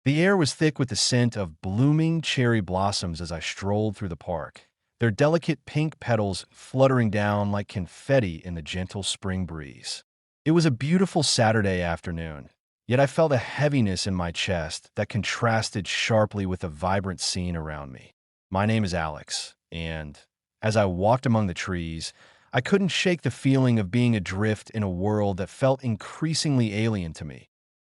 The air was thick with the scent of blooming cherry blossoms as I strolled through the park, their delicate pink petals fluttering down like confetti in the gentle spring breeze. It was a beautiful Saturday afternoon, yet I felt a heaviness in my chest that contrasted sharply with the vibrant scene around me. My name is Alex, and as I walked among the trees, I couldn't shake the feeling of being adrift in a world that felt increasingly alien to me.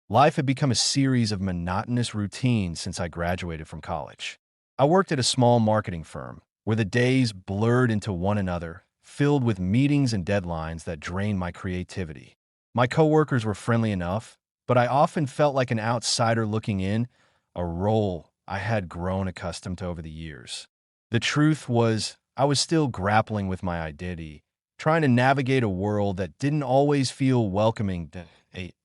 Life had become a series of monotonous routines since I graduated from college. I worked at a small marketing firm where the days blurred into one another, filled with meetings and deadlines that drained my creativity. My coworkers were friendly enough, but I often felt like an outsider looking in, a role I had grown accustomed to over the years. The truth was, I was still grappling with my identity, trying to navigate a world that didn't always feel welcoming to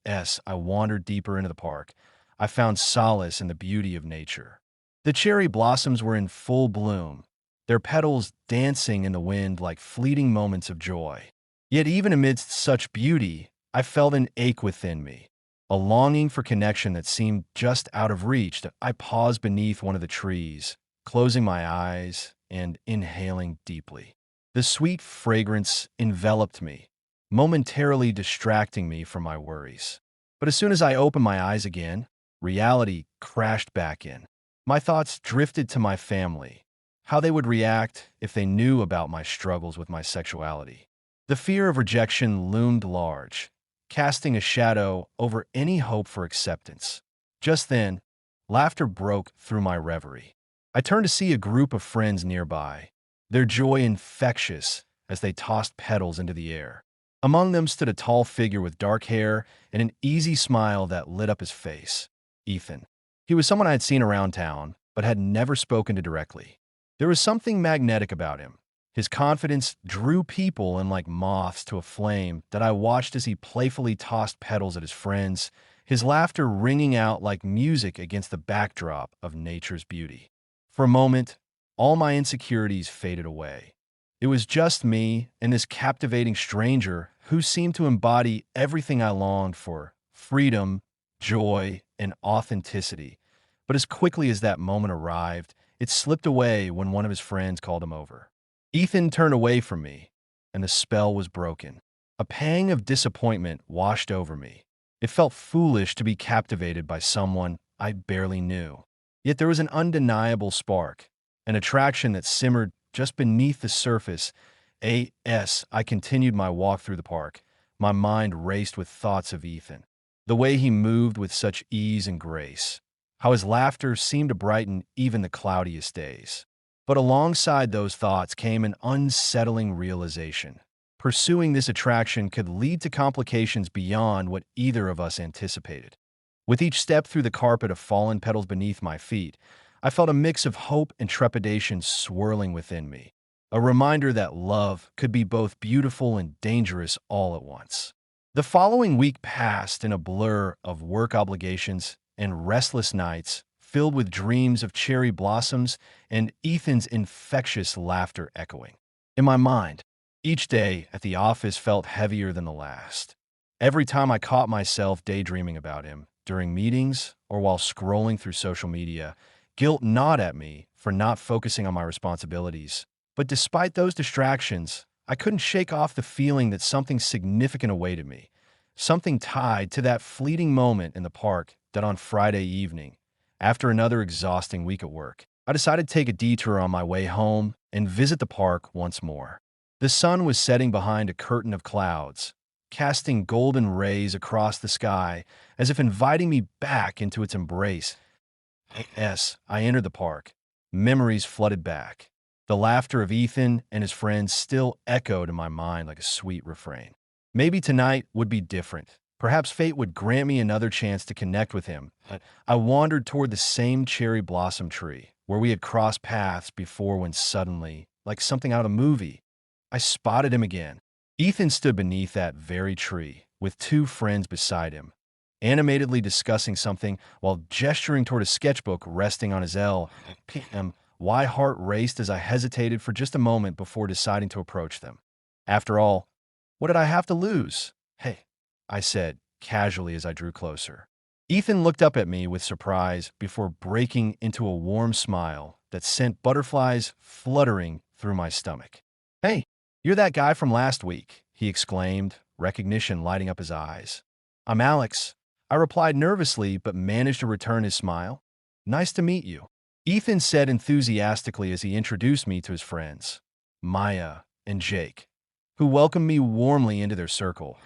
as I wandered deeper into the park. I found solace in the beauty of nature. The cherry blossoms were in full bloom, their petals dancing in the wind like fleeting moments of joy. Yet even amidst such beauty, I felt an ache within me, a longing for connection that seemed just out of reach. I paused beneath one of the trees, closing my eyes and inhaling deeply. The sweet fragrance enveloped me, momentarily distracting me from my worries. But as soon as I opened my eyes again, reality crashed back in. My thoughts drifted to my family, how they would react if they knew about my struggles with my sexuality. The fear of rejection loomed large, casting a shadow over any hope for acceptance. Just then, laughter broke through my reverie. I turned to see a group of friends nearby, their joy infectious as they tossed petals into the air. Among them stood a tall figure with dark hair and an easy smile that lit up his face. Ethan. He was someone I had seen around town, but had never spoken to directly. There was something magnetic about him. His confidence drew people in like moths to a flame that I watched as he playfully tossed petals at his friends, his laughter ringing out like music against the backdrop of nature's beauty. For a moment, all my insecurities faded away. It was just me and this captivating stranger who seemed to embody everything I longed for: freedom, joy, and authenticity. But as quickly as that moment arrived, it slipped away when one of his friends called him over. Ethan turned away from me, and the spell was broken. A pang of disappointment washed over me. It felt foolish to be captivated by someone I barely knew. Yet there was an undeniable spark, an attraction that simmered just beneath the surface. I continued my walk through the park. My mind raced with thoughts of Ethan, the way he moved with such ease and grace, how his laughter seemed to brighten even the cloudiest days. But alongside those thoughts came an unsettling realization. Pursuing this attraction could lead to complications beyond what either of us anticipated. With each step through the carpet of fallen petals beneath my feet, I felt a mix of hope and trepidation swirling within me, a reminder that love could be both beautiful and dangerous all at once. The following week passed in a blur of work obligations and restless nights filled with dreams of cherry blossoms and Ethan's infectious laughter echoing. In my mind, each day at the office felt heavier than the last. Every time I caught myself daydreaming about him, during meetings or while scrolling through social media, guilt gnawed at me for not focusing on my responsibilities. But despite those distractions, I couldn't shake off the feeling that something significant awaited me, something tied to that fleeting moment in the park that on Friday evening, after another exhausting week at work, I decided to take a detour on my way home and visit the park once more. The sun was setting behind a curtain of clouds, casting golden rays across the sky as if inviting me back into its embrace. I entered the park. Memories flooded back. The laughter of Ethan and his friends still echoed in my mind like a sweet refrain. Maybe tonight would be different. Perhaps fate would grant me another chance to connect with him. I wandered toward the same cherry blossom tree where we had crossed paths before when suddenly, like something out of a movie, I spotted him again. Ethan stood beneath that very tree with two friends beside him, animatedly discussing something while gesturing toward a sketchbook resting on his My heart raced as I hesitated for just a moment before deciding to approach them. After all, what did I have to lose? Hey, I said, casually as I drew closer. Ethan looked up at me with surprise before breaking into a warm smile that sent butterflies fluttering through my stomach. Hey, you're that guy from last week, he exclaimed, recognition lighting up his eyes. I'm Alex, I replied nervously but managed to return his smile. Nice to meet you, Ethan said enthusiastically as he introduced me to his friends, Maya and Jake, who welcomed me warmly into their circle.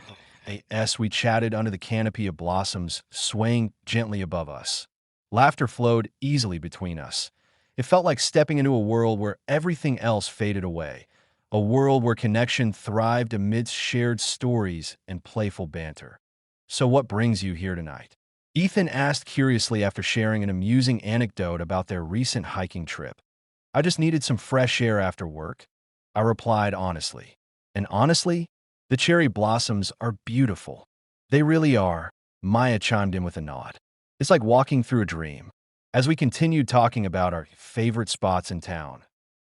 As we chatted under the canopy of blossoms swaying gently above us. Laughter flowed easily between us. It felt like stepping into a world where everything else faded away, a world where connection thrived amidst shared stories and playful banter. So what brings you here tonight? Ethan asked curiously after sharing an amusing anecdote about their recent hiking trip. I just needed some fresh air after work, I replied honestly. And honestly, the cherry blossoms are beautiful. They really are, Maya chimed in with a nod. It's like walking through a dream. As we continued talking about our favorite spots in town,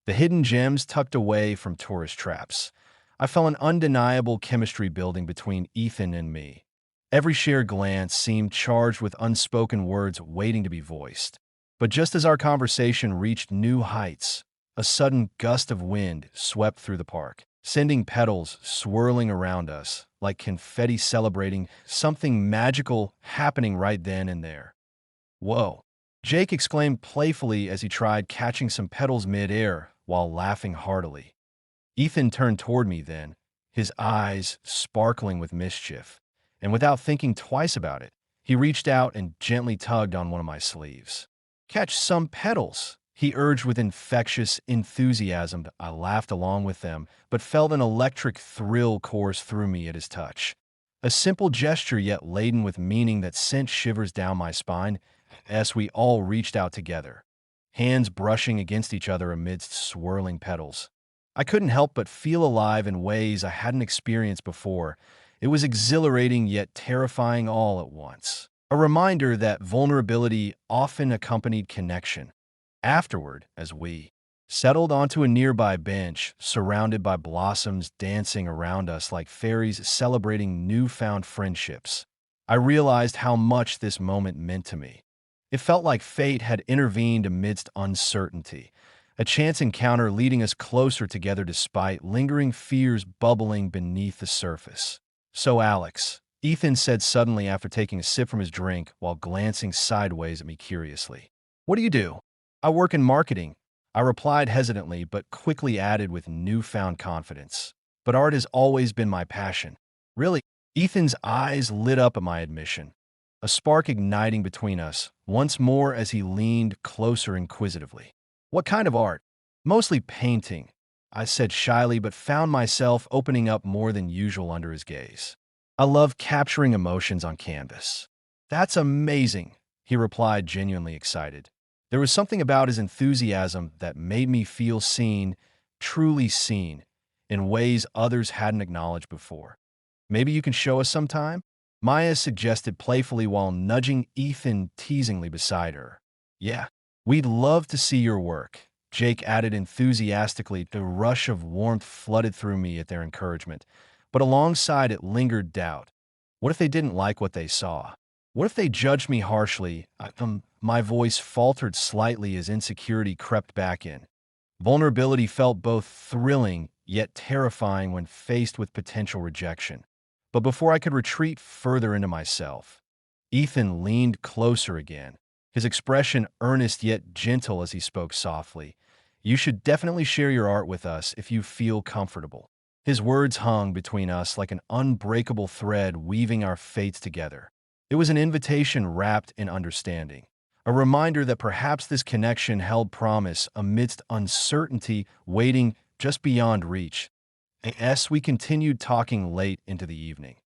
the hidden gems tucked away from tourist traps, I felt an undeniable chemistry building between Ethan and me. Every shared glance seemed charged with unspoken words waiting to be voiced. But just as our conversation reached new heights, a sudden gust of wind swept through the park, sending petals swirling around us like confetti celebrating something magical happening right then and there. Whoa, Jake exclaimed playfully as he tried catching some petals mid-air while laughing heartily. Ethan turned toward me then, his eyes sparkling with mischief, and without thinking twice about it, he reached out and gently tugged on one of my sleeves. Catch some petals, he urged with infectious enthusiasm. I laughed along with them, but felt an electric thrill course through me at his touch. A simple gesture yet laden with meaning that sent shivers down my spine as we all reached out together, hands brushing against each other amidst swirling petals. I couldn't help but feel alive in ways I hadn't experienced before. It was exhilarating yet terrifying all at once. A reminder that vulnerability often accompanied connection. Afterward, as we settled onto a nearby bench, surrounded by blossoms dancing around us like fairies celebrating newfound friendships, I realized how much this moment meant to me. It felt like fate had intervened amidst uncertainty, a chance encounter leading us closer together despite lingering fears bubbling beneath the surface. So, Alex, Ethan said suddenly after taking a sip from his drink while glancing sideways at me curiously. What do you do? I work in marketing, I replied hesitantly but quickly added with newfound confidence. But art has always been my passion. Really? Ethan's eyes lit up at my admission, a spark igniting between us, once more as he leaned closer inquisitively. What kind of art? Mostly painting, I said shyly but found myself opening up more than usual under his gaze. I love capturing emotions on canvas. That's amazing, he replied genuinely excited. There was something about his enthusiasm that made me feel seen, truly seen, in ways others hadn't acknowledged before. Maybe you can show us sometime? Maya suggested playfully while nudging Ethan teasingly beside her. Yeah, we'd love to see your work, Jake added enthusiastically. The rush of warmth flooded through me at their encouragement, but alongside it lingered doubt. What if they didn't like what they saw? What if they judged me harshly? My voice faltered slightly as insecurity crept back in. Vulnerability felt both thrilling yet terrifying when faced with potential rejection. But before I could retreat further into myself, Ethan leaned closer again, his expression earnest yet gentle as he spoke softly. You should definitely share your art with us if you feel comfortable. His words hung between us like an unbreakable thread weaving our fates together. It was an invitation wrapped in understanding, a reminder that perhaps this connection held promise amidst uncertainty waiting just beyond reach. As we continued talking late into the evening,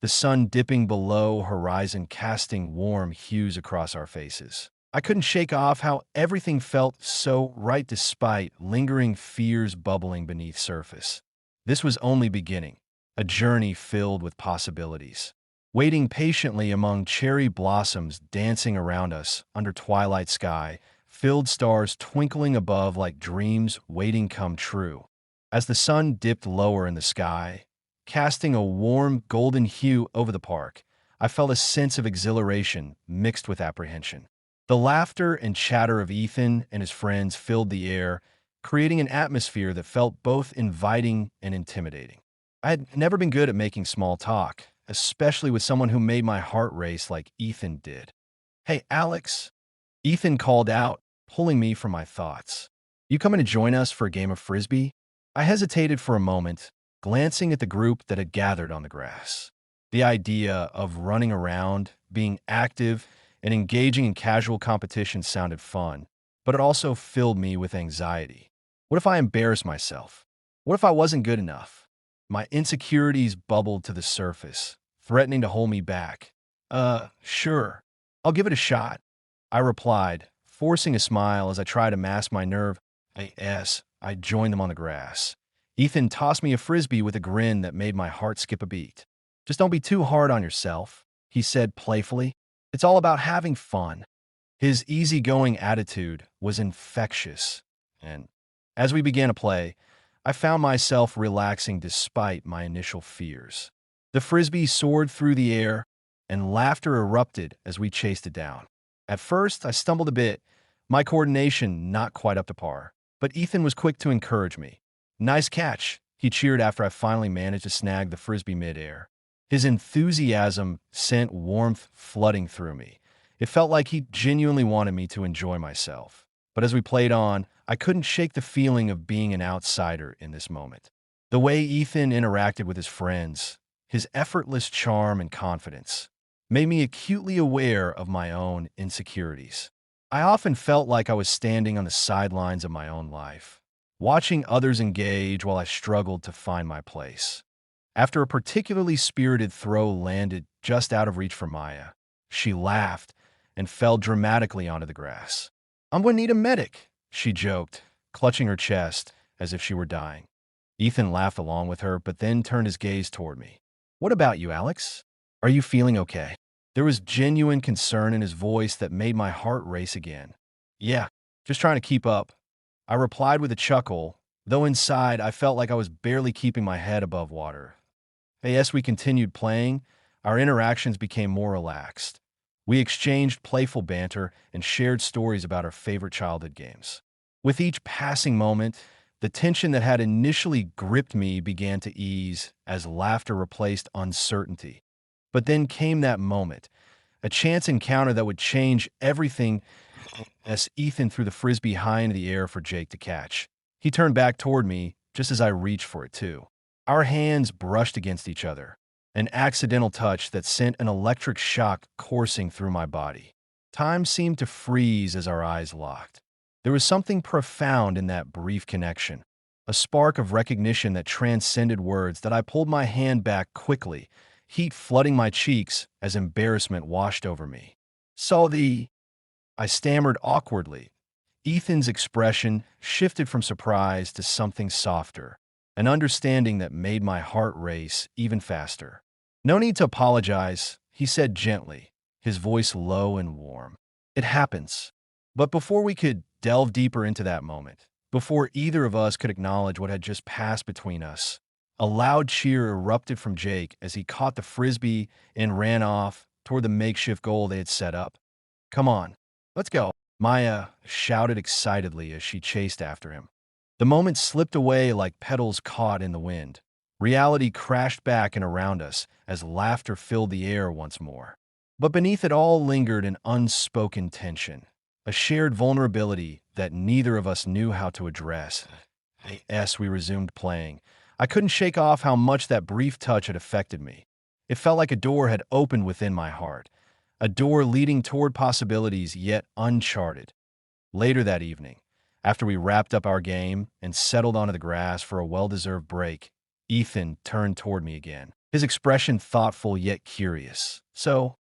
the sun dipping below horizon casting warm hues across our faces. I couldn't shake off how everything felt so right despite lingering fears bubbling beneath surface. This was only beginning, a journey filled with possibilities. Waiting patiently among cherry blossoms dancing around us under twilight sky, filled stars twinkling above like dreams waiting come true. As the sun dipped lower in the sky, casting a warm golden hue over the park, I felt a sense of exhilaration mixed with apprehension. The laughter and chatter of Ethan and his friends filled the air, creating an atmosphere that felt both inviting and intimidating. I had never been good at making small talk, especially with someone who made my heart race like Ethan did. "Hey, Alex," Ethan called out, pulling me from my thoughts. "You coming to join us for a game of frisbee?" I hesitated for a moment, glancing at the group that had gathered on the grass. The idea of running around, being active, and engaging in casual competition sounded fun, but it also filled me with anxiety. What if I embarrassed myself? What if I wasn't good enough? My insecurities bubbled to the surface, threatening to hold me back. Sure. I'll give it a shot," I replied, forcing a smile as I tried to mask my nerve. I joined them on the grass. Ethan tossed me a frisbee with a grin that made my heart skip a beat. "Just don't be too hard on yourself," he said playfully. "It's all about having fun." His easygoing attitude was infectious, and as we began to play, I found myself relaxing despite my initial fears. The frisbee soared through the air, and laughter erupted as we chased it down. At first, I stumbled a bit, my coordination not quite up to par, but Ethan was quick to encourage me. "Nice catch," he cheered after I finally managed to snag the frisbee midair. His enthusiasm sent warmth flooding through me. It felt like he genuinely wanted me to enjoy myself. But as we played on, I couldn't shake the feeling of being an outsider in this moment. The way Ethan interacted with his friends, his effortless charm and confidence, made me acutely aware of my own insecurities. I often felt like I was standing on the sidelines of my own life, watching others engage while I struggled to find my place. After a particularly spirited throw landed just out of reach for Maya, she laughed and fell dramatically onto the grass. "I'm going to need a medic," she joked, clutching her chest as if she were dying. Ethan laughed along with her, but then turned his gaze toward me. "What about you, Alex? Are you feeling okay?" There was genuine concern in his voice that made my heart race again. "Yeah, just trying to keep up," I replied with a chuckle, though inside I felt like I was barely keeping my head above water. As we continued playing, our interactions became more relaxed. We exchanged playful banter and shared stories about our favorite childhood games. With each passing moment, the tension that had initially gripped me began to ease as laughter replaced uncertainty. But then came that moment, a chance encounter that would change everything as Ethan threw the frisbee high into the air for Jake to catch. He turned back toward me just as I reached for it too. Our hands brushed against each other, an accidental touch that sent an electric shock coursing through my body. Time seemed to freeze as our eyes locked. There was something profound in that brief connection, a spark of recognition that transcended words that I pulled my hand back quickly, heat flooding my cheeks as embarrassment washed over me. I stammered awkwardly. Ethan's expression shifted from surprise to something softer, an understanding that made my heart race even faster. "No need to apologize," he said gently, his voice low and warm. "It happens." But before we could delve deeper into that moment, before either of us could acknowledge what had just passed between us, a loud cheer erupted from Jake as he caught the frisbee and ran off toward the makeshift goal they had set up. "Come on, let's go," Maya shouted excitedly as she chased after him. The moment slipped away like petals caught in the wind. Reality crashed back and around us as laughter filled the air once more. But beneath it all lingered an unspoken tension, a shared vulnerability that neither of us knew how to address. As we resumed playing, I couldn't shake off how much that brief touch had affected me. It felt like a door had opened within my heart, a door leading toward possibilities yet uncharted. Later that evening, after we wrapped up our game and settled onto the grass for a well-deserved break, Ethan turned toward me again, his expression thoughtful yet curious. "So,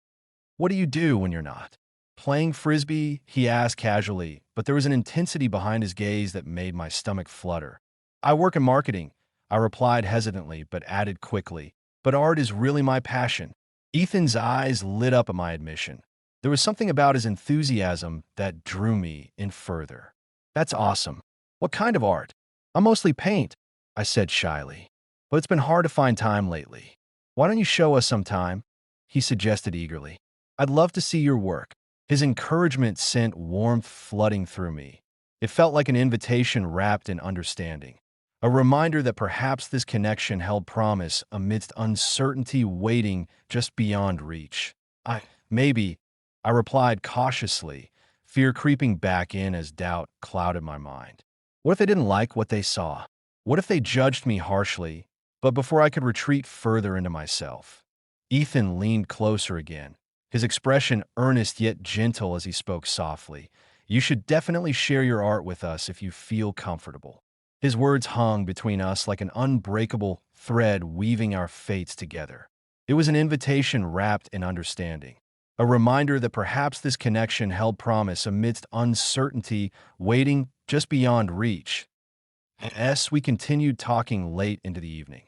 what do you do when you're not playing frisbee?" he asked casually, but there was an intensity behind his gaze that made my stomach flutter. "I work in marketing," I replied hesitantly, but added quickly, "but art is really my passion." Ethan's eyes lit up at my admission. There was something about his enthusiasm that drew me in further. "That's awesome. What kind of art?" "I mostly paint," I said shyly, "but it's been hard to find time lately. Why don't you show us sometime?" he suggested eagerly. I'd love to see your work. His encouragement sent warmth flooding through me. It felt like an invitation wrapped in understanding. A reminder that perhaps this connection held promise amidst uncertainty waiting just beyond reach. Maybe, I replied cautiously, fear creeping back in as doubt clouded my mind. What if they didn't like what they saw? What if they judged me harshly? But before I could retreat further into myself, Ethan leaned closer again, his expression earnest yet gentle as he spoke softly. You should definitely share your art with us if you feel comfortable. His words hung between us like an unbreakable thread weaving our fates together. It was an invitation wrapped in understanding, a reminder that perhaps this connection held promise amidst uncertainty waiting just beyond reach. As we continued talking late into the evening,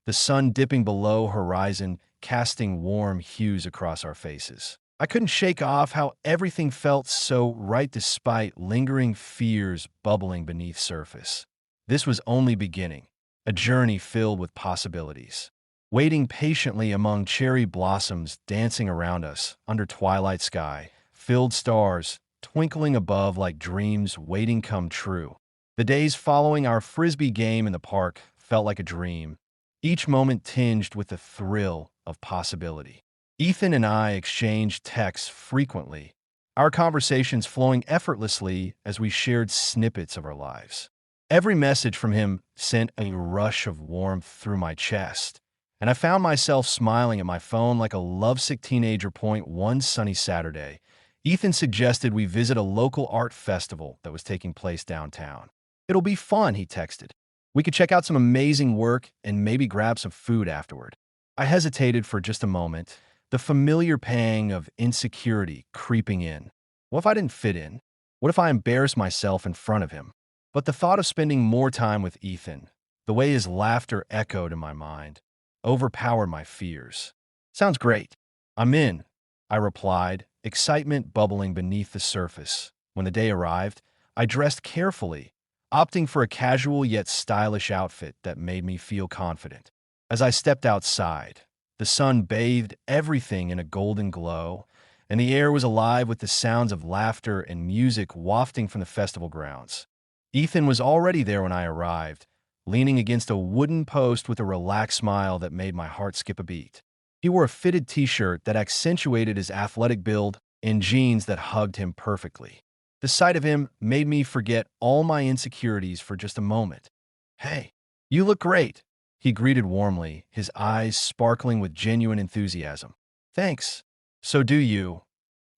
the sun dipping below horizon, casting warm hues across our faces. I couldn't shake off how everything felt so right despite lingering fears bubbling beneath surface. This was only beginning, a journey filled with possibilities. Waiting patiently among cherry blossoms dancing around us under twilight sky, filled stars twinkling above like dreams waiting come true. The days following our frisbee game in the park felt like a dream, each moment tinged with the thrill of possibility. Ethan and I exchanged texts frequently, our conversations flowing effortlessly as we shared snippets of our lives. Every message from him sent a rush of warmth through my chest, and I found myself smiling at my phone like a lovesick teenager. One sunny Saturday, Ethan suggested we visit a local art festival that was taking place downtown. It'll be fun, he texted. We could check out some amazing work and maybe grab some food afterward. I hesitated for just a moment, the familiar pang of insecurity creeping in. What if I didn't fit in? What if I embarrassed myself in front of him? But the thought of spending more time with Ethan, the way his laughter echoed in my mind, overpowered my fears. Sounds great. I'm in, I replied, excitement bubbling beneath the surface. When the day arrived, I dressed carefully, opting for a casual yet stylish outfit that made me feel confident. As I stepped outside, the sun bathed everything in a golden glow, and the air was alive with the sounds of laughter and music wafting from the festival grounds. Ethan was already there when I arrived, leaning against a wooden post with a relaxed smile that made my heart skip a beat. He wore a fitted t-shirt that accentuated his athletic build and jeans that hugged him perfectly. The sight of him made me forget all my insecurities for just a moment. Hey, you look great, he greeted warmly, his eyes sparkling with genuine enthusiasm. Thanks. So do you,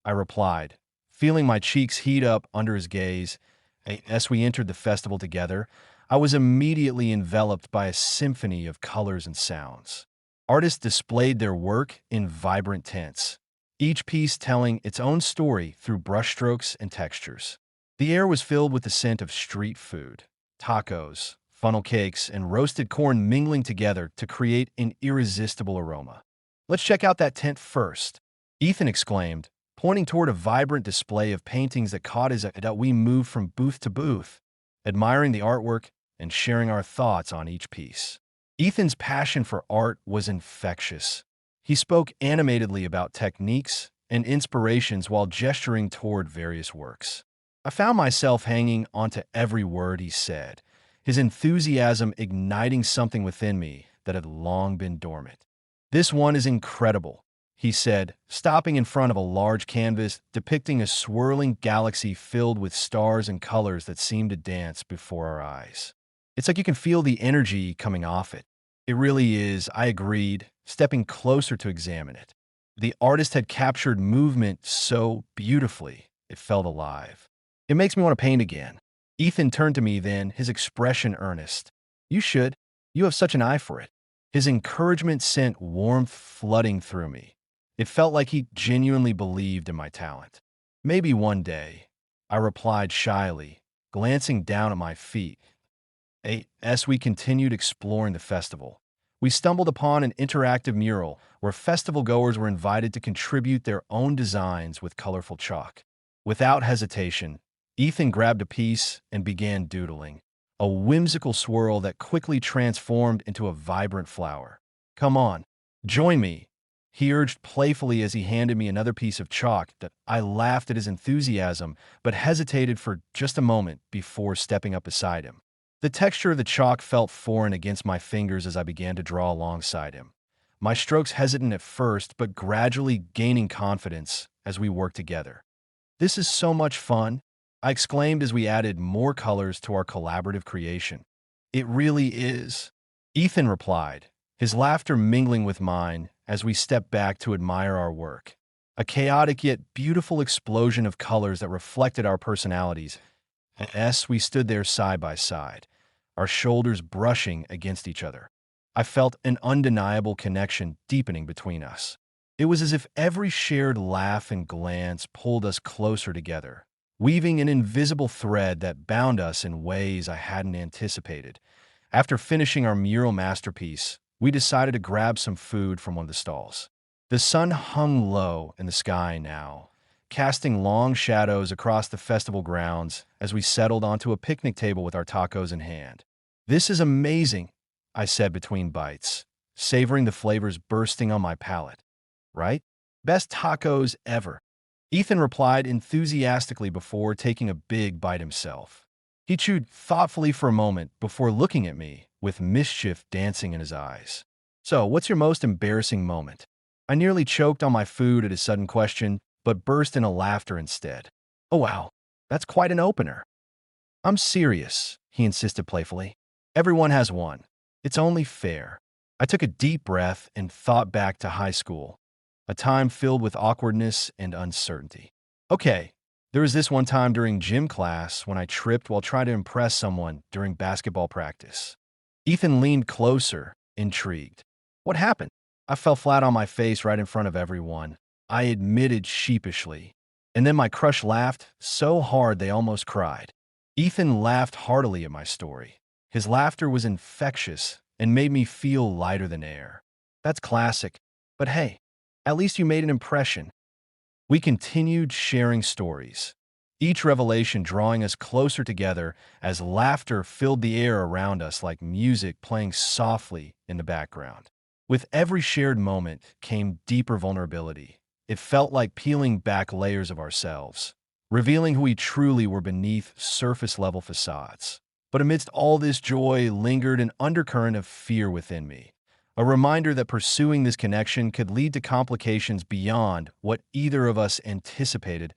I replied, feeling my cheeks heat up under his gaze. As we entered the festival together, I was immediately enveloped by a symphony of colors and sounds. Artists displayed their work in vibrant tints, each piece telling its own story through brushstrokes and textures. The air was filled with the scent of street food, tacos, funnel cakes, and roasted corn mingling together to create an irresistible aroma. Let's check out that tent first, Ethan exclaimed, pointing toward a vibrant display of paintings that caught his eye. We moved from booth to booth, admiring the artwork and sharing our thoughts on each piece. Ethan's passion for art was infectious. He spoke animatedly about techniques and inspirations while gesturing toward various works. I found myself hanging onto every word he said, his enthusiasm igniting something within me that had long been dormant. This one is incredible, he said, stopping in front of a large canvas depicting a swirling galaxy filled with stars and colors that seemed to dance before our eyes. It's like you can feel the energy coming off it. It really is, I agreed, stepping closer to examine it. The artist had captured movement so beautifully, it felt alive. It makes me want to paint again. Ethan turned to me then, his expression earnest. You should. You have such an eye for it. His encouragement sent warmth flooding through me. It felt like he genuinely believed in my talent. Maybe one day, I replied shyly, glancing down at my feet. As we continued exploring the festival, we stumbled upon an interactive mural where festival goers were invited to contribute their own designs with colorful chalk. Without hesitation, Ethan grabbed a piece and began doodling, a whimsical swirl that quickly transformed into a vibrant flower. Come on, join me, he urged playfully as he handed me another piece of chalk. That I laughed at his enthusiasm, but hesitated for just a moment before stepping up beside him. The texture of the chalk felt foreign against my fingers as I began to draw alongside him. My strokes hesitant at first, but gradually gaining confidence as we worked together. "This is so much fun," I exclaimed as we added more colors to our collaborative creation. "It really is," Ethan replied, his laughter mingling with mine as we stepped back to admire our work. A chaotic yet beautiful explosion of colors that reflected our personalities. As we stood there side by side, our shoulders brushing against each other, I felt an undeniable connection deepening between us. It was as if every shared laugh and glance pulled us closer together, weaving an invisible thread that bound us in ways I hadn't anticipated. After finishing our mural masterpiece, we decided to grab some food from one of the stalls. The sun hung low in the sky now, casting long shadows across the festival grounds as we settled onto a picnic table with our tacos in hand. "This is amazing," I said between bites, savoring the flavors bursting on my palate. "Right? Best tacos ever," Ethan replied enthusiastically before taking a big bite himself. He chewed thoughtfully for a moment before looking at me with mischief dancing in his eyes. "So, what's your most embarrassing moment?" I nearly choked on my food at his sudden question, but burst into laughter instead. "Oh wow, that's quite an opener." "I'm serious," he insisted playfully. "Everyone has one. It's only fair." I took a deep breath and thought back to high school, a time filled with awkwardness and uncertainty. "Okay, there was this one time during gym class when I tripped while trying to impress someone during basketball practice." Ethan leaned closer, intrigued. "What happened?" "I fell flat on my face right in front of everyone," I admitted sheepishly. "And then my crush laughed so hard they almost cried." Ethan laughed heartily at my story. His laughter was infectious and made me feel lighter than air. "That's classic. But hey, at least you made an impression." We continued sharing stories, each revelation drawing us closer together as laughter filled the air around us like music playing softly in the background. With every shared moment came deeper vulnerability. It felt like peeling back layers of ourselves, revealing who we truly were beneath surface-level facades. But amidst all this joy lingered an undercurrent of fear within me, a reminder that pursuing this connection could lead to complications beyond what either of us anticipated.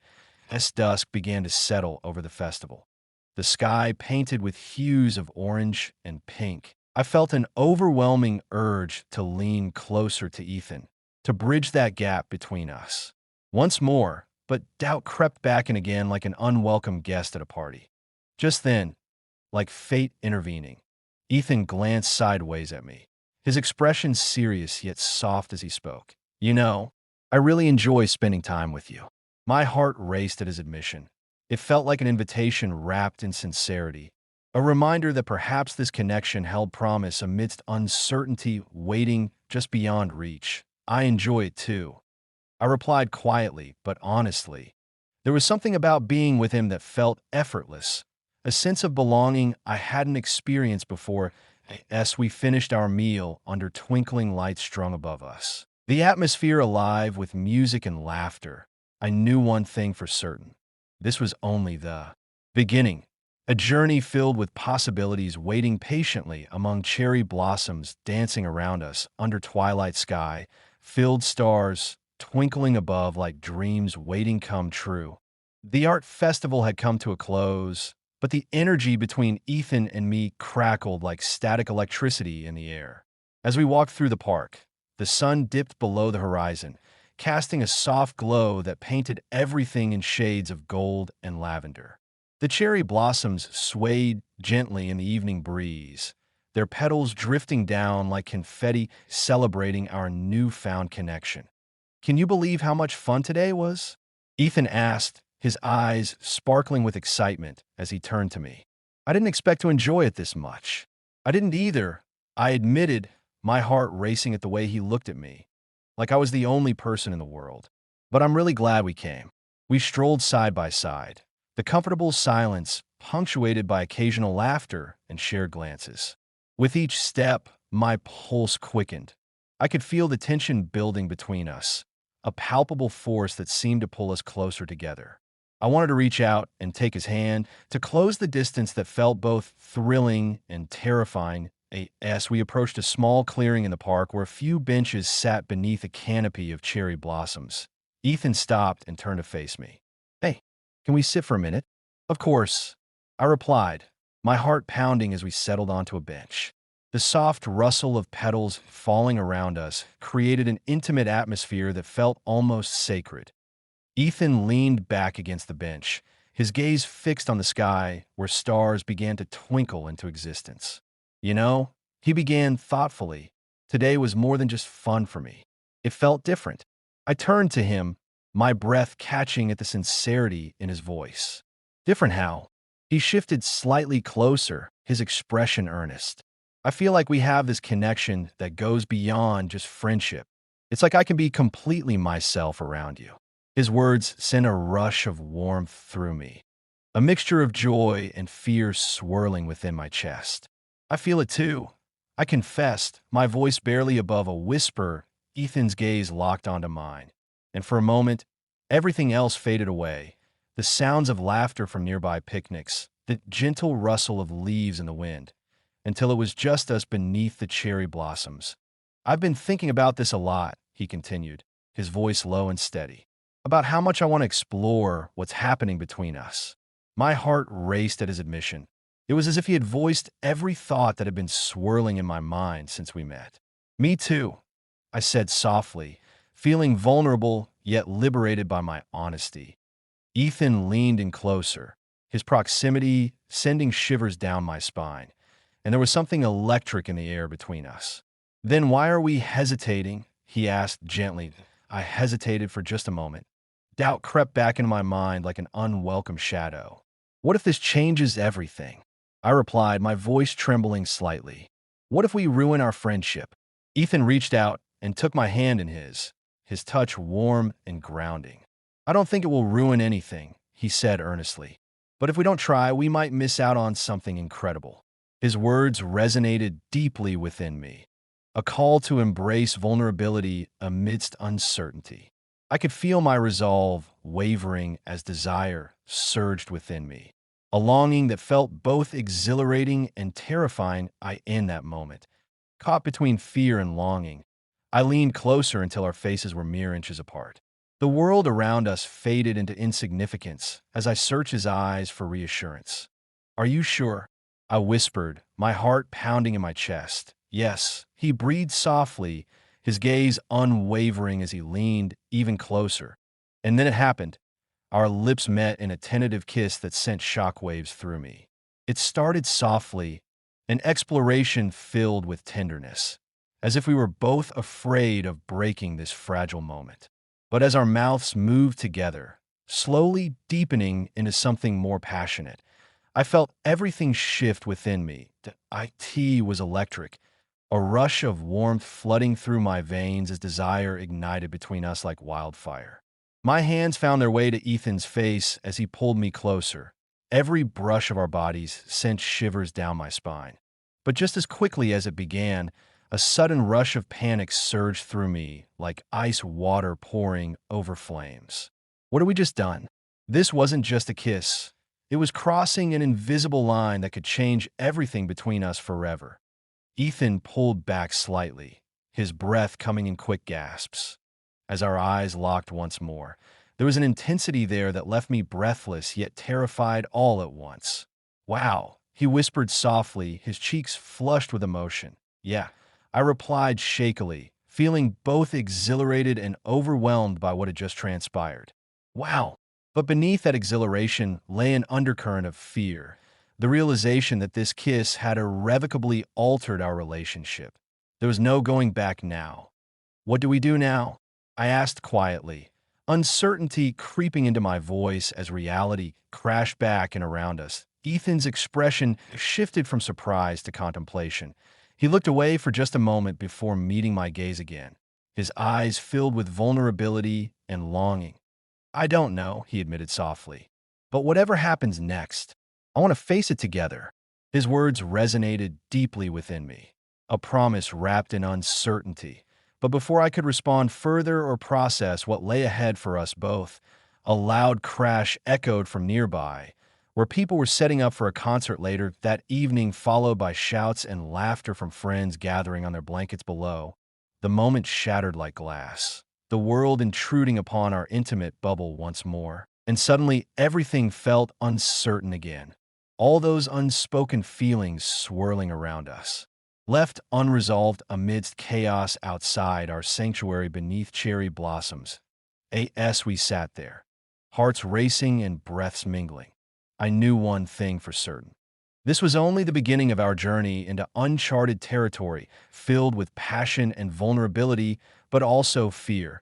As dusk began to settle over the festival, the sky painted with hues of orange and pink, I felt an overwhelming urge to lean closer to Ethan, to bridge that gap between us. Once more, but doubt crept back in again like an unwelcome guest at a party. Just then, like fate intervening, Ethan glanced sideways at me, his expression serious yet soft as he spoke. "You know, I really enjoy spending time with you." My heart raced at his admission. It felt like an invitation wrapped in sincerity, a reminder that perhaps this connection held promise amidst uncertainty waiting just beyond reach. "I enjoy it too," I replied quietly but honestly. There was something about being with him that felt effortless, a sense of belonging I hadn't experienced before. As we finished our meal under twinkling lights strung above us, the atmosphere alive with music and laughter, I knew one thing for certain. This was only the beginning, a journey filled with possibilities waiting patiently among cherry blossoms dancing around us under twilight sky, filled stars twinkling above like dreams waiting come true. The art festival had come to a close, but the energy between Ethan and me crackled like static electricity in the air. As we walked through the park, the sun dipped below the horizon, casting a soft glow that painted everything in shades of gold and lavender. The cherry blossoms swayed gently in the evening breeze, their petals drifting down like confetti celebrating our newfound connection. "Can you believe how much fun today was?" Ethan asked, his eyes sparkling with excitement as he turned to me. "I didn't expect to enjoy it this much." "I didn't either," I admitted, my heart racing at the way he looked at me, like I was the only person in the world. "But I'm really glad we came." We strolled side by side, the comfortable silence punctuated by occasional laughter and shared glances. With each step, my pulse quickened, I could feel the tension building between us, a palpable force that seemed to pull us closer together. I wanted to reach out and take his hand to close the distance that felt both thrilling and terrifying. As we approached a small clearing in the park where a few benches sat beneath a canopy of cherry blossoms, Ethan stopped and turned to face me. "Hey, can we sit for a minute?" "Of course," I replied, my heart pounding as we settled onto a bench. The soft rustle of petals falling around us created an intimate atmosphere that felt almost sacred. Ethan leaned back against the bench, his gaze fixed on the sky where stars began to twinkle into existence. "You know," he began thoughtfully, "today was more than just fun for me. It felt different." I turned to him, my breath catching at the sincerity in his voice. "Different how?" He shifted slightly closer, his expression earnest. "I feel like we have this connection that goes beyond just friendship. It's like I can be completely myself around you." His words sent a rush of warmth through me, a mixture of joy and fear swirling within my chest. "I feel it too," I confessed, my voice barely above a whisper. Ethan's gaze locked onto mine, and for a moment, everything else faded away. The sounds of laughter from nearby picnics, the gentle rustle of leaves in the wind, until it was just us beneath the cherry blossoms. "I've been thinking about this a lot," he continued, his voice low and steady, "about how much I want to explore what's happening between us." My heart raced at his admission. It was as if he had voiced every thought that had been swirling in my mind since we met. "Me too," I said softly, feeling vulnerable yet liberated by my honesty. Ethan leaned in closer, his proximity sending shivers down my spine, and there was something electric in the air between us. "Then why are we hesitating?" he asked gently. I hesitated for just a moment. Doubt crept back into my mind like an unwelcome shadow. "What if this changes everything?" I replied, my voice trembling slightly. "What if we ruin our friendship?" Ethan reached out and took my hand in his touch warm and grounding. "I don't think it will ruin anything," he said earnestly. "But if we don't try, we might miss out on something incredible." His words resonated deeply within me, a call to embrace vulnerability amidst uncertainty. I could feel my resolve wavering as desire surged within me, a longing that felt both exhilarating and terrifying. In that moment, caught between fear and longing, I leaned closer until our faces were mere inches apart. The world around us faded into insignificance as I searched his eyes for reassurance. "Are you sure?" I whispered, my heart pounding in my chest. "Yes," he breathed softly, his gaze unwavering as he leaned even closer. And then it happened. Our lips met in a tentative kiss that sent shockwaves through me. It started softly, an exploration filled with tenderness, as if we were both afraid of breaking this fragile moment. But as our mouths moved together, slowly deepening into something more passionate, I felt everything shift within me. The IT was electric, a rush of warmth flooding through my veins as desire ignited between us like wildfire. My hands found their way to Ethan's face as he pulled me closer. Every brush of our bodies sent shivers down my spine. But just as quickly as it began, a sudden rush of panic surged through me like ice water pouring over flames. What had we just done? This wasn't just a kiss. It was crossing an invisible line that could change everything between us forever. Ethan pulled back slightly, his breath coming in quick gasps. As our eyes locked once more, there was an intensity there that left me breathless yet terrified all at once. "Wow," he whispered softly, his cheeks flushed with emotion. "Yeah," I replied shakily, feeling both exhilarated and overwhelmed by what had just transpired. "Wow." But beneath that exhilaration lay an undercurrent of fear, the realization that this kiss had irrevocably altered our relationship. There was no going back now. "What do we do now?" I asked quietly, uncertainty creeping into my voice as reality crashed back in around us. Ethan's expression shifted from surprise to contemplation. He looked away for just a moment before meeting my gaze again, his eyes filled with vulnerability and longing. "I don't know," he admitted softly. "But whatever happens next, I want to face it together." His words resonated deeply within me, a promise wrapped in uncertainty, But before I could respond further or process what lay ahead for us both, a loud crash echoed from nearby, where people were setting up for a concert later that evening, followed by shouts and laughter from friends gathering on their blankets below. The moment shattered like glass, the world intruding upon our intimate bubble once more, and suddenly everything felt uncertain again. All those unspoken feelings swirling around us. Left unresolved amidst chaos outside our sanctuary beneath cherry blossoms. As we sat there, hearts racing and breaths mingling, I knew one thing for certain. This was only the beginning of our journey into uncharted territory, filled with passion and vulnerability, but also fear.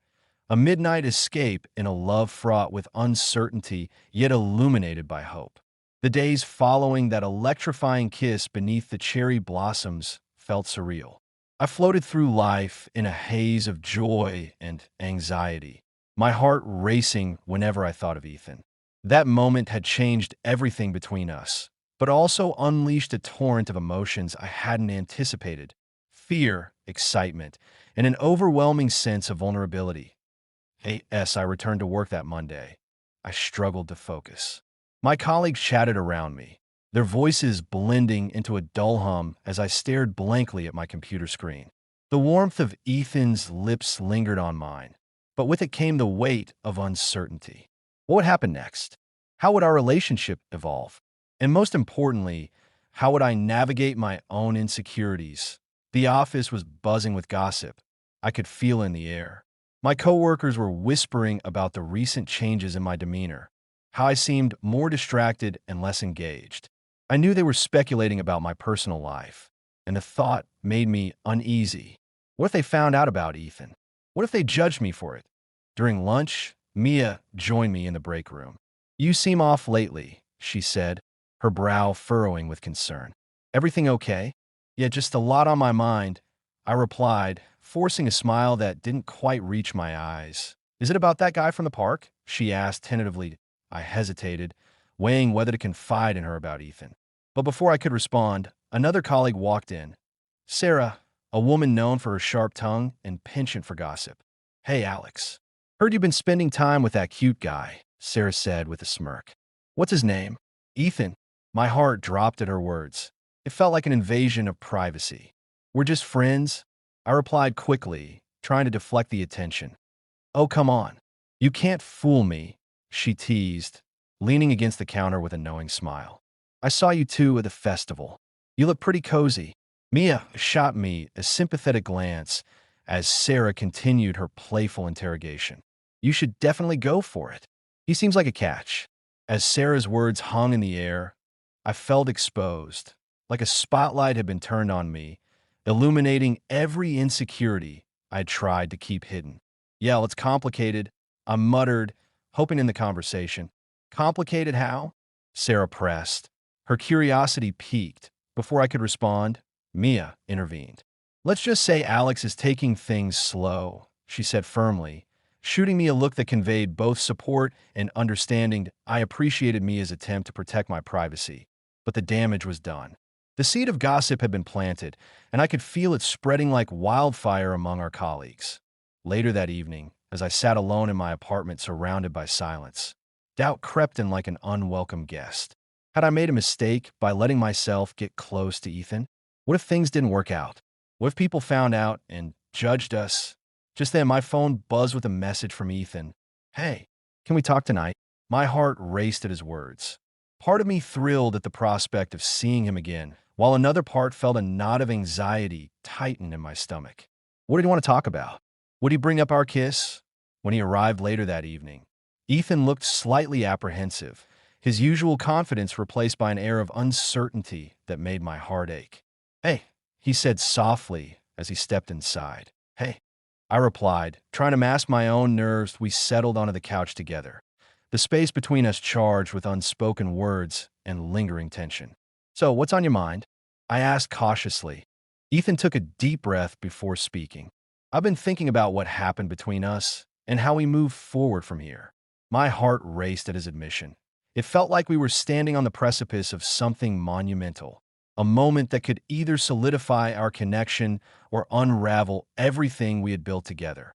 A midnight escape in a love fraught with uncertainty, yet illuminated by hope. The days following that electrifying kiss beneath the cherry blossoms felt surreal. I floated through life in a haze of joy and anxiety, my heart racing whenever I thought of Ethan. That moment had changed everything between us, but also unleashed a torrent of emotions I hadn't anticipated: fear, excitement, and an overwhelming sense of vulnerability. As I returned to work that Monday, I struggled to focus. My colleagues chatted around me, their voices blending into a dull hum as I stared blankly at my computer screen. The warmth of Ethan's lips lingered on mine, but with it came the weight of uncertainty. What would happen next? How would our relationship evolve? And most importantly, how would I navigate my own insecurities? The office was buzzing with gossip. I could feel in the air. My coworkers were whispering about the recent changes in my demeanor, how I seemed more distracted and less engaged. I knew they were speculating about my personal life, and the thought made me uneasy. What if they found out about Ethan? What if they judged me for it? During lunch, Mia joined me in the break room. "You seem off lately," she said, her brow furrowing with concern. "Everything okay?" "Yeah, just a lot on my mind," I replied, forcing a smile that didn't quite reach my eyes. "Is it about that guy from the park?" she asked tentatively. I hesitated, weighing whether to confide in her about Ethan. But before I could respond, another colleague walked in. Sarah, a woman known for her sharp tongue and penchant for gossip. "Hey, Alex. Heard you've been spending time with that cute guy," Sarah said with a smirk. "What's his name?" "Ethan." My heart dropped at her words. It felt like an invasion of privacy. "We're just friends," I replied quickly, trying to deflect the attention. "Oh, come on. You can't fool me," she teased, leaning against the counter with a knowing smile. "I saw you two at the festival. You look pretty cozy." Mia shot me a sympathetic glance as Sarah continued her playful interrogation. "You should definitely go for it. He seems like a catch." As Sarah's words hung in the air, I felt exposed, like a spotlight had been turned on me, illuminating every insecurity I'd tried to keep hidden. "Yeah, it's complicated," I muttered, hoping in the conversation. "Complicated how?" Sarah pressed. Her curiosity piqued. Before I could respond, Mia intervened. "Let's just say Alex is taking things slow," she said firmly, shooting me a look that conveyed both support and understanding. I appreciated Mia's attempt to protect my privacy, but the damage was done. The seed of gossip had been planted, and I could feel it spreading like wildfire among our colleagues. Later that evening, as I sat alone in my apartment surrounded by silence, doubt crept in like an unwelcome guest. Had I made a mistake by letting myself get close to Ethan? What if things didn't work out? What if people found out and judged us? Just then, my phone buzzed with a message from Ethan. "Hey, can we talk tonight?" My heart raced at his words. Part of me thrilled at the prospect of seeing him again, while another part felt a knot of anxiety tighten in my stomach. What did he want to talk about? Would he bring up our kiss? When he arrived later that evening, Ethan looked slightly apprehensive, his usual confidence replaced by an air of uncertainty that made my heart ache. "Hey," he said softly as he stepped inside. "Hey," I replied, trying to mask my own nerves. We settled onto the couch together, the space between us charged with unspoken words and lingering tension. "So, what's on your mind?" I asked cautiously. Ethan took a deep breath before speaking. "I've been thinking about what happened between us and how we move forward from here." My heart raced at his admission. It felt like we were standing on the precipice of something monumental. a moment that could either solidify our connection or unravel everything we had built together.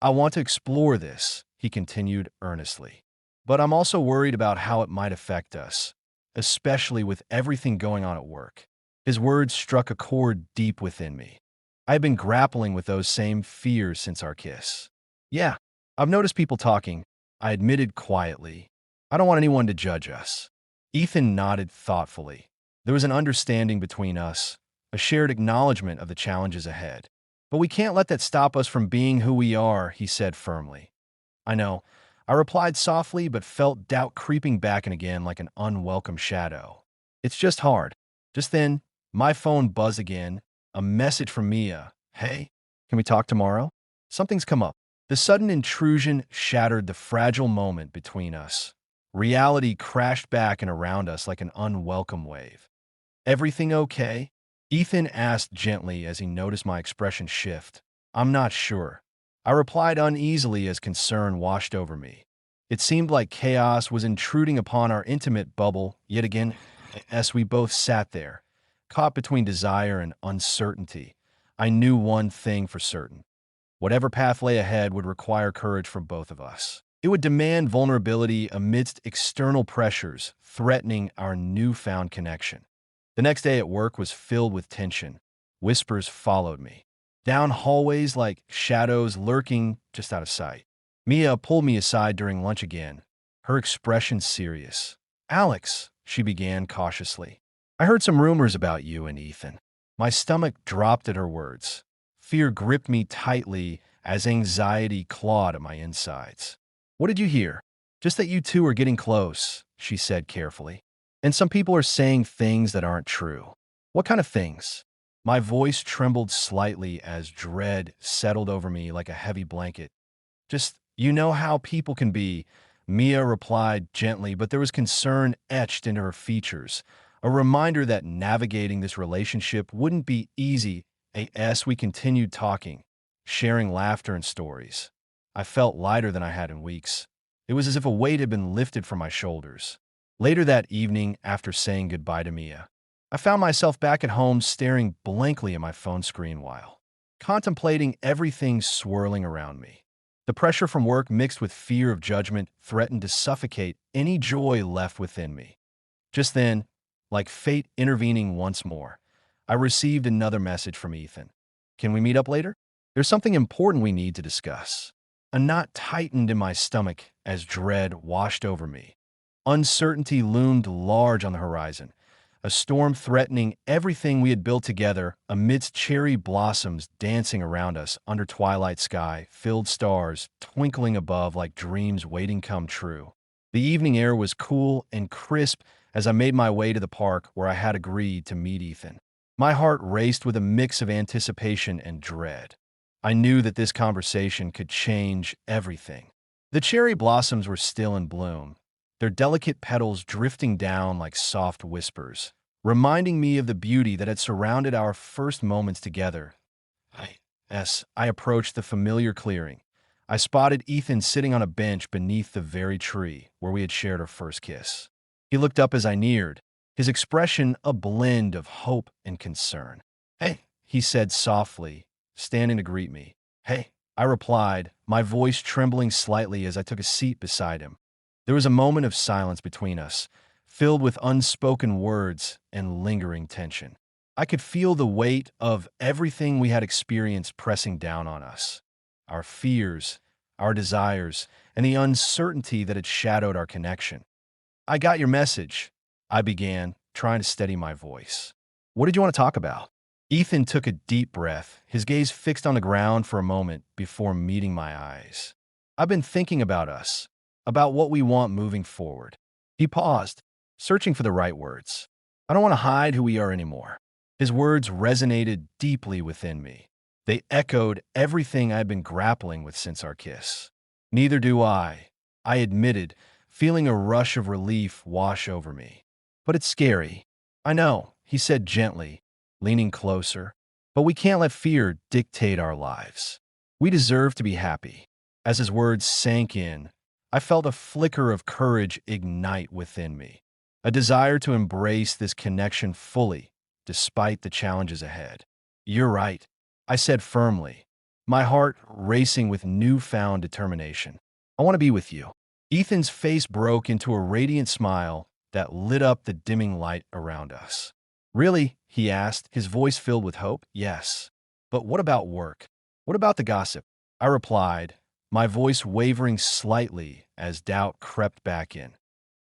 I want to explore this, he continued earnestly. But I'm also worried about how it might affect us, especially with everything going on at work. His words struck a chord deep within me. I had been grappling with those same fears since our kiss. Yeah, I've noticed people talking, I admitted quietly. I don't want anyone to judge us. Ethan nodded thoughtfully. There was an understanding between us, a shared acknowledgement of the challenges ahead. But we can't let that stop us from being who we are, he said firmly. I know. I replied softly, but felt doubt creeping back and again like an unwelcome shadow. It's just hard. Just then, my phone buzzed again, a message from Mia. Hey, can we talk tomorrow? Something's come up. The sudden intrusion shattered the fragile moment between us. Reality crashed back and around us like an unwelcome wave. Everything okay? Ethan asked gently as he noticed my expression shift. I'm not sure. I replied uneasily as concern washed over me. It seemed like chaos was intruding upon our intimate bubble yet again as we both sat there, caught between desire and uncertainty. I knew one thing for certain. Whatever path lay ahead would require courage from both of us. It would demand vulnerability amidst external pressures threatening our newfound connection. The next day at work was filled with tension. Whispers followed me, down hallways like shadows lurking just out of sight. Mia pulled me aside during lunch again, her expression serious. Alex, she began cautiously, I heard some rumors about you and Ethan. My stomach dropped at her words. Fear gripped me tightly as anxiety clawed at my insides. What did you hear? Just that you two are getting close, she said carefully. And some people are saying things that aren't true. What kind of things? My voice trembled slightly as dread settled over me like a heavy blanket. Just, you know how people can be, Mia replied gently, but there was concern etched into her features, a reminder that navigating this relationship wouldn't be easy as we continued talking, sharing laughter and stories. I felt lighter than I had in weeks. It was as if a weight had been lifted from my shoulders. Later that evening, after saying goodbye to Mia, I found myself back at home staring blankly at my phone screen while contemplating everything swirling around me. The pressure from work mixed with fear of judgment threatened to suffocate any joy left within me. Just then, like fate intervening once more, I received another message from Ethan. Can we meet up later? There's something important we need to discuss. A knot tightened in my stomach as dread washed over me. Uncertainty loomed large on the horizon, a storm threatening everything we had built together amidst cherry blossoms dancing around us under twilight sky, filled stars twinkling above like dreams waiting come true. The evening air was cool and crisp as I made my way to the park where I had agreed to meet Ethan. My heart raced with a mix of anticipation and dread. I knew that this conversation could change everything. The cherry blossoms were still in bloom, their delicate petals drifting down like soft whispers, reminding me of the beauty that had surrounded our first moments together. As I approached the familiar clearing, I spotted Ethan sitting on a bench beneath the very tree where we had shared our first kiss. He looked up as I neared, his expression a blend of hope and concern. Hey, he said softly, standing to greet me. Hey, I replied, my voice trembling slightly as I took a seat beside him. There was a moment of silence between us, filled with unspoken words and lingering tension. I could feel the weight of everything we had experienced pressing down on us. Our fears, our desires, and the uncertainty that had shadowed our connection. I got your message, I began, trying to steady my voice. What did you want to talk about? Ethan took a deep breath, his gaze fixed on the ground for a moment before meeting my eyes. I've been thinking about us, about what we want moving forward. He paused, searching for the right words. I don't want to hide who we are anymore. His words resonated deeply within me. They echoed everything I'd been grappling with since our kiss. Neither do I admitted, feeling a rush of relief wash over me. But it's scary. I know, he said gently, leaning closer. But we can't let fear dictate our lives. We deserve to be happy. As his words sank in, I felt a flicker of courage ignite within me, a desire to embrace this connection fully, despite the challenges ahead. You're right, I said firmly, my heart racing with newfound determination. I want to be with you. Ethan's face broke into a radiant smile that lit up the dimming light around us. Really? He asked, his voice filled with hope. Yes. But what about work? What about the gossip? I replied, my voice wavering slightly as doubt crept back in.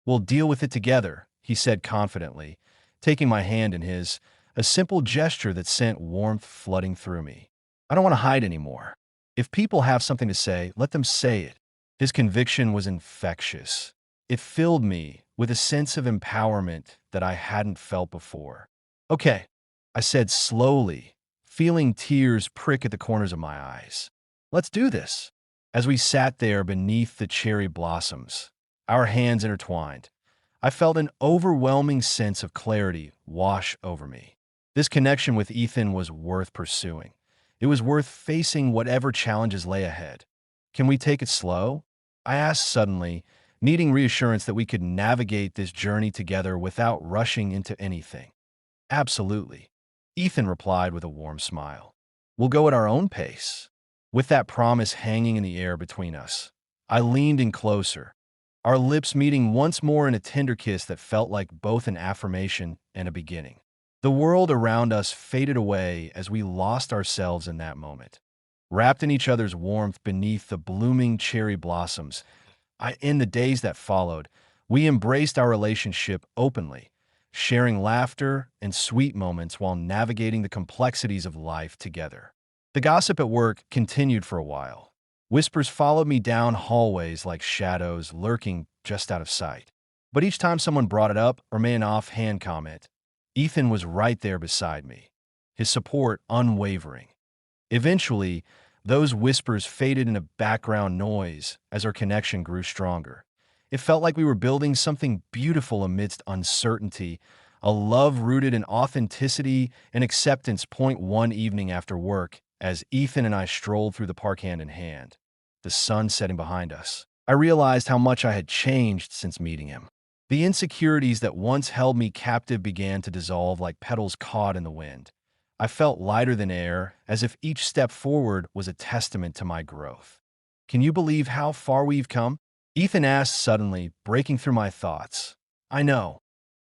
We'll deal with it together, he said confidently, taking my hand in his, a simple gesture that sent warmth flooding through me. I don't want to hide anymore. If people have something to say, let them say it. His conviction was infectious. It filled me with a sense of empowerment that I hadn't felt before. Okay, I said slowly, feeling tears prick at the corners of my eyes. Let's do this. As we sat there beneath the cherry blossoms, our hands intertwined, I felt an overwhelming sense of clarity wash over me. This connection with Ethan was worth pursuing. It was worth facing whatever challenges lay ahead. Can we take it slow? I asked suddenly, needing reassurance that we could navigate this journey together without rushing into anything. Absolutely, Ethan replied with a warm smile. We'll go at our own pace. With that promise hanging in the air between us, I leaned in closer, our lips meeting once more in a tender kiss that felt like both an affirmation and a beginning. The world around us faded away as we lost ourselves in that moment. Wrapped in each other's warmth beneath the blooming cherry blossoms, in the days that followed, we embraced our relationship openly, sharing laughter and sweet moments while navigating the complexities of life together. The gossip at work continued for a while. Whispers followed me down hallways like shadows lurking just out of sight. But each time someone brought it up or made an offhand comment, Ethan was right there beside me, his support unwavering. Eventually, those whispers faded into background noise as our connection grew stronger. It felt like we were building something beautiful amidst uncertainty, a love rooted in authenticity and acceptance. One evening after work, as Ethan and I strolled through the park hand in hand, the sun setting behind us, I realized how much I had changed since meeting him. The insecurities that once held me captive began to dissolve like petals caught in the wind. I felt lighter than air, as if each step forward was a testament to my growth. Can you believe how far we've come? Ethan asked suddenly, breaking through my thoughts. I know,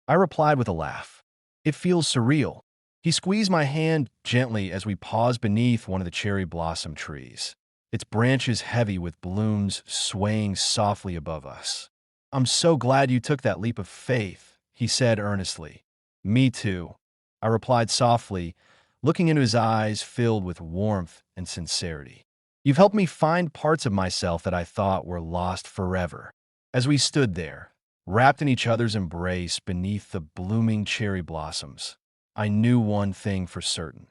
I replied with a laugh. It feels surreal. He squeezed my hand gently as we paused beneath one of the cherry blossom trees, its branches heavy with blooms swaying softly above us. I'm so glad you took that leap of faith, he said earnestly. Me too, I replied softly, looking into his eyes filled with warmth and sincerity. You've helped me find parts of myself that I thought were lost forever. As we stood there, wrapped in each other's embrace beneath the blooming cherry blossoms, I knew one thing for certain.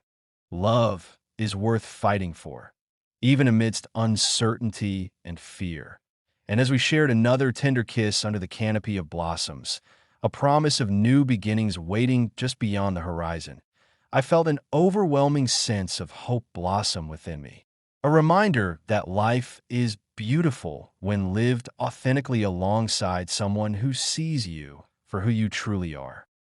Love is worth fighting for, even amidst uncertainty and fear. And as we shared another tender kiss under the canopy of blossoms, a promise of new beginnings waiting just beyond the horizon, I felt an overwhelming sense of hope blossom within me. A reminder that life is beautiful when lived authentically alongside someone who sees you for who you truly are.